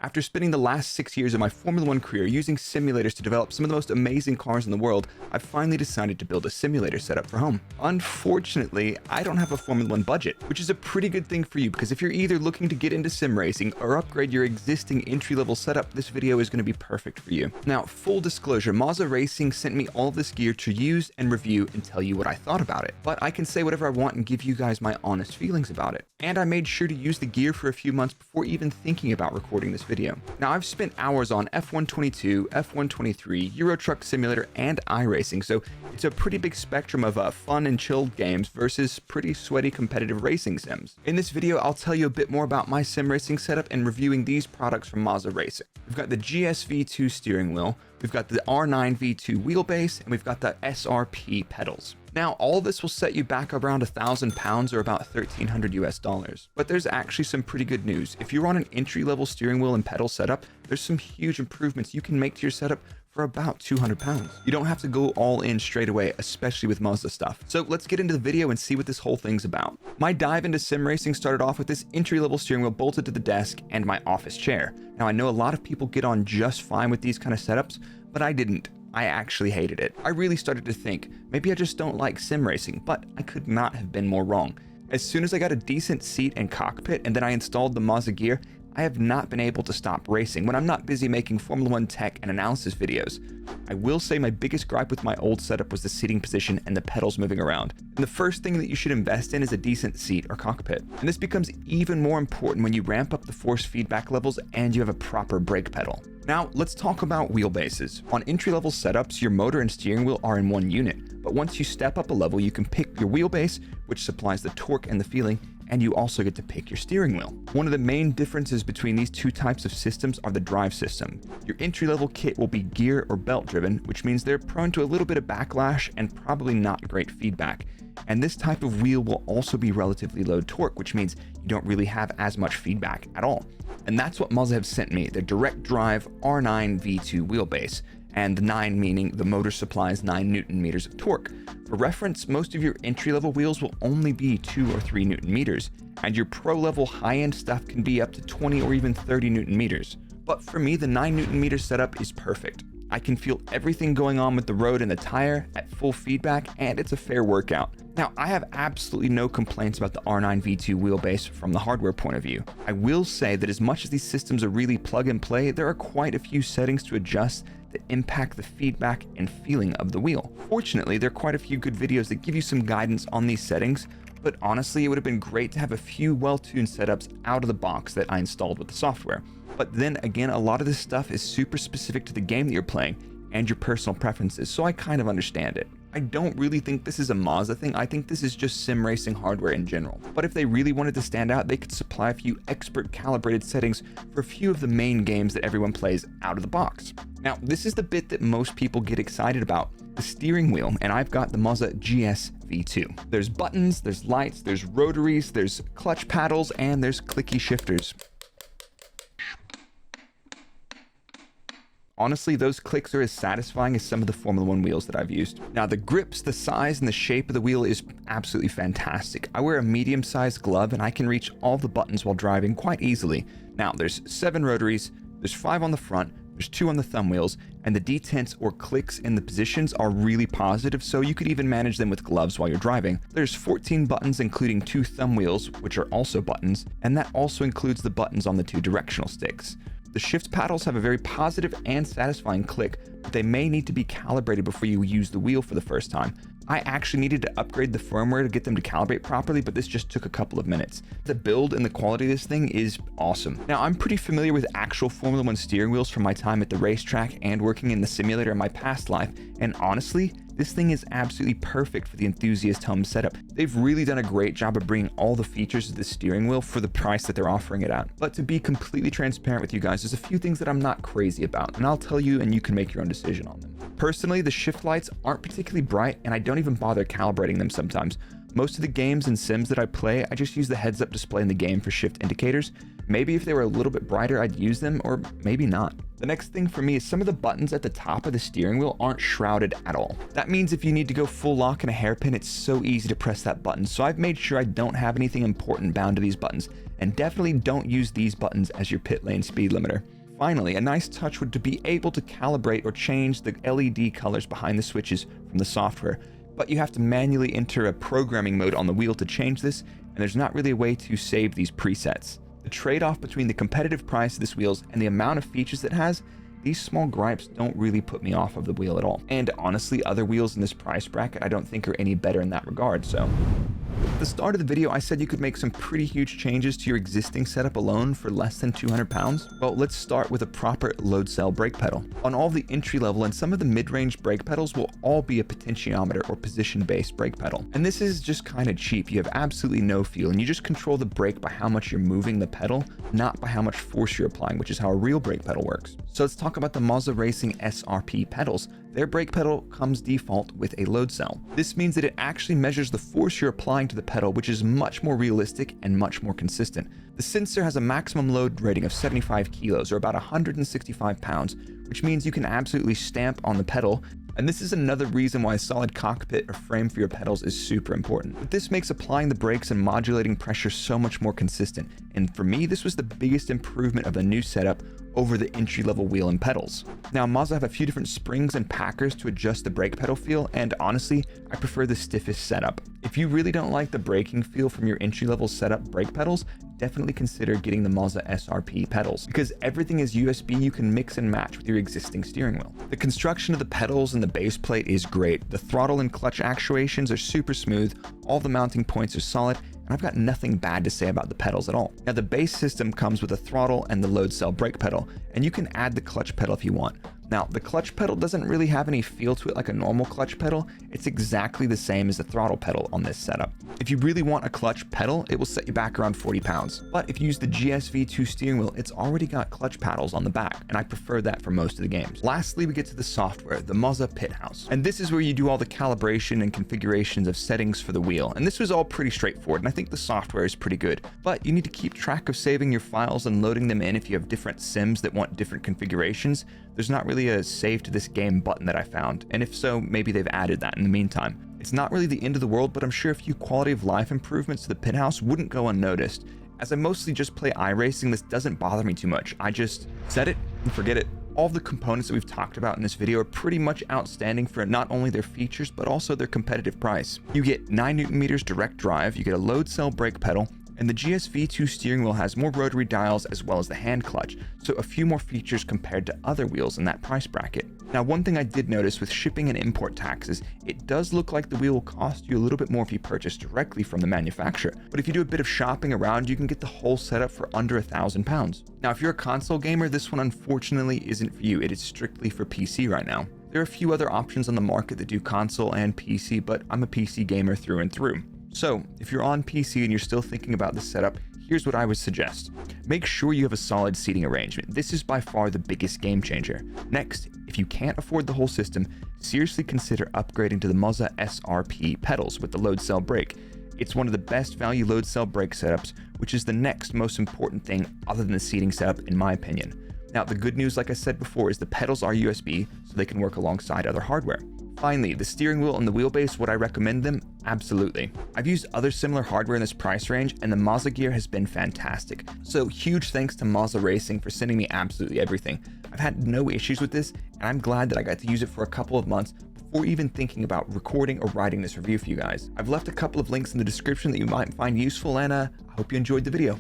After spending the last 6 years of my Formula 1 career using simulators to develop some of the most amazing cars in the world, I've finally decided to build a simulator setup for home. Unfortunately, I don't have a Formula 1 budget, which is a pretty good thing for you because if you're either looking to get into sim racing or upgrade your existing entry-level setup, this video is going to be perfect for you. Now, full disclosure, Moza Racing sent me all of this gear to use and review and tell you what I thought about it, but I can say whatever I want and give you guys my honest feelings about it. And I made sure to use the gear for a few months before even thinking about recording this video. Now, I've spent hours on F1 22, F1 23, Euro Truck Simulator, and iRacing, so it's a pretty big spectrum of fun and chilled games versus pretty sweaty competitive racing sims. In this video, I'll tell you a bit more about my sim racing setup and reviewing these products from Moza Racing. We've got the GS V2 steering wheel, we've got the R9 V2 Wheelbase, and we've got the SRP pedals. Now, all this will set you back around £1,000 or about $1,300 US. But there's actually some pretty good news. If you're on an entry-level steering wheel and pedal setup, there's some huge improvements you can make to your setup for about £200. You don't have to go all in straight away, especially with Moza stuff. So let's get into the video and see what this whole thing's about. My dive into sim racing started off with this entry-level steering wheel bolted to the desk and my office chair. Now, I know a lot of people get on just fine with these kind of setups, but I didn't. I actually hated it. I really started to think, maybe I just don't like sim racing, but I could not have been more wrong. As soon as I got a decent seat and cockpit and then I installed the Moza gear, I have not been able to stop racing when I'm not busy making Formula 1 tech and analysis videos. I will say my biggest gripe with my old setup was the seating position and the pedals moving around. And the first thing that you should invest in is a decent seat or cockpit. And this becomes even more important when you ramp up the force feedback levels and you have a proper brake pedal. Now, let's talk about wheelbases. On entry-level setups, your motor and steering wheel are in one unit, but once you step up a level, you can pick your wheelbase, which supplies the torque and the feeling, and you also get to pick your steering wheel. One of the main differences between these two types of systems are the drive system. Your entry-level kit will be gear or belt driven, which means they're prone to a little bit of backlash and probably not great feedback. And this type of wheel will also be relatively low torque, which means you don't really have as much feedback at all. And that's what Moza have sent me, the direct drive R9 V2 Wheelbase, and the 9 meaning the motor supplies 9 Newton meters of torque. For reference, most of your entry-level wheels will only be 2 or 3 Newton meters, and your pro-level high-end stuff can be up to 20 or even 30 Newton meters. But for me, the 9 Newton meter setup is perfect. I can feel everything going on with the road and the tire at full feedback, and it's a fair workout. Now, I have absolutely no complaints about the R9 V2 Wheelbase from the hardware point of view. I will say that as much as these systems are really plug and play, there are quite a few settings to adjust that impact the feedback and feeling of the wheel. Fortunately, there are quite a few good videos that give you some guidance on these settings, but honestly, it would have been great to have a few well-tuned setups out of the box that I installed with the software. But then again, a lot of this stuff is super specific to the game that you're playing and your personal preferences, so I kind of understand it. I don't really think this is a Moza thing, I think this is just sim racing hardware in general. But if they really wanted to stand out, they could supply a few expert calibrated settings for a few of the main games that everyone plays out of the box. Now, this is the bit that most people get excited about, the steering wheel, and I've got the Moza GS V2. There's buttons, there's lights, there's rotaries, there's clutch paddles, and there's clicky shifters. Honestly, those clicks are as satisfying as some of the Formula 1 wheels that I've used. Now, the grips, the size, and the shape of the wheel is absolutely fantastic. I wear a medium-sized glove and I can reach all the buttons while driving quite easily. Now, there's 7 rotaries, there's 5 on the front, there's 2 on the thumb wheels, and the detents or clicks in the positions are really positive, so you could even manage them with gloves while you're driving. There's 14 buttons, including 2 thumb wheels, which are also buttons, and that also includes the buttons on the 2 directional sticks. The shift paddles have a very positive and satisfying click, but they may need to be calibrated before you use the wheel for the first time. I actually needed to upgrade the firmware to get them to calibrate properly, but this just took a couple of minutes. The build and the quality of this thing is awesome. Now, I'm pretty familiar with actual Formula 1 steering wheels from my time at the racetrack and working in the simulator in my past life, and honestly, this thing is absolutely perfect for the enthusiast home setup. They've really done a great job of bringing all the features of the steering wheel for the price that they're offering it at. But to be completely transparent with you guys, there's a few things that I'm not crazy about, and I'll tell you and you can make your own decision on them. Personally, the shift lights aren't particularly bright, and I don't even bother calibrating them sometimes. Most of the games and sims that I play, I just use the heads-up display in the game for shift indicators. Maybe if they were a little bit brighter, I'd use them, or maybe not. The next thing for me is some of the buttons at the top of the steering wheel aren't shrouded at all. That means if you need to go full lock and a hairpin, it's so easy to press that button, so I've made sure I don't have anything important bound to these buttons, and definitely don't use these buttons as your pit lane speed limiter. Finally, a nice touch would to be able to calibrate or change the LED colors behind the switches from the software, but you have to manually enter a programming mode on the wheel to change this, and there's not really a way to save these presets. The trade-off between the competitive price of this wheels and the amount of features it has, these small gripes don't really put me off of the wheel at all. And honestly, other wheels in this price bracket I don't think are any better in that regard, so. At the start of the video, I said you could make some pretty huge changes to your existing setup alone for less than 200 pounds. Well, let's start with a proper load cell brake pedal. On all the entry level and some of the mid-range brake pedals will all be a potentiometer or position-based brake pedal. And this is just kind of cheap. You have absolutely no feel, and you just control the brake by how much you're moving the pedal, not by how much force you're applying, which is how a real brake pedal works. So let's talk about the Moza Racing SRP pedals. Their brake pedal comes default with a load cell. This means that it actually measures the force you're applying to the pedal, which is much more realistic and much more consistent. The sensor has a maximum load rating of 75 kilos or about 165 pounds, which means you can absolutely stamp on the pedal. And this is another reason why a solid cockpit or frame for your pedals is super important. But this makes applying the brakes and modulating pressure so much more consistent. And for me, this was the biggest improvement of the new setup over the entry-level wheel and pedals. Now, Moza have a few different springs and packers to adjust the brake pedal feel, and honestly, I prefer the stiffest setup. If you really don't like the braking feel from your entry-level setup brake pedals, definitely consider getting the Moza SRP pedals, because everything is USB you can mix and match with your existing steering wheel. The construction of the pedals and the base plate is great. The throttle and clutch actuations are super smooth, all the mounting points are solid, and I've got nothing bad to say about the pedals at all. Now, the base system comes with a throttle and the load cell brake pedal, and you can add the clutch pedal if you want. Now, the clutch pedal doesn't really have any feel to it like a normal clutch pedal. It's exactly the same as the throttle pedal on this setup. If you really want a clutch pedal, it will set you back around 40 pounds. But if you use the GS V2 steering wheel, it's already got clutch paddles on the back, and I prefer that for most of the games. Lastly, we get to the software, the Moza Pit House. And this is where you do all the calibration and configurations of settings for the wheel. And this was all pretty straightforward, and I think the software is pretty good. But you need to keep track of saving your files and loading them in if you have different sims that want different configurations. There's not really a save to this game button that I found, and if so, maybe they've added that in the meantime. It's not really the end of the world, but I'm sure a few quality of life improvements to the pit house wouldn't go unnoticed. As I mostly just play iRacing, this doesn't bother me too much. I just set it and forget it. All of the components that we've talked about in this video are pretty much outstanding for not only their features, but also their competitive price. You get 9 Nm direct drive, you get a load cell brake pedal, and the GS V2 steering wheel has more rotary dials as well as the hand clutch, so a few more features compared to other wheels in that price bracket. Now, one thing I did notice with shipping and import taxes, it does look like the wheel will cost you a little bit more if you purchase directly from the manufacturer. But if you do a bit of shopping around, you can get the whole setup for under £1,000. Now, if you're a console gamer, this one unfortunately isn't for you. It is strictly for PC right now. There are a few other options on the market that do console and PC, but I'm a PC gamer through and through. So, if you're on PC and you're still thinking about this setup, here's what I would suggest. Make sure you have a solid seating arrangement. This is by far the biggest game changer. Next, if you can't afford the whole system, seriously consider upgrading to the Moza SRP pedals with the load cell brake. It's one of the best value load cell brake setups, which is the next most important thing other than the seating setup in my opinion. Now, the good news, like I said before, is the pedals are USB, so they can work alongside other hardware. Finally, the steering wheel and the wheelbase, would I recommend them? Absolutely. I've used other similar hardware in this price range, and the Moza gear has been fantastic. So huge thanks to Moza Racing for sending me absolutely everything. I've had no issues with this, and I'm glad that I got to use it for a couple of months before even thinking about recording or writing this review for you guys. I've left a couple of links in the description that you might find useful, and I hope you enjoyed the video.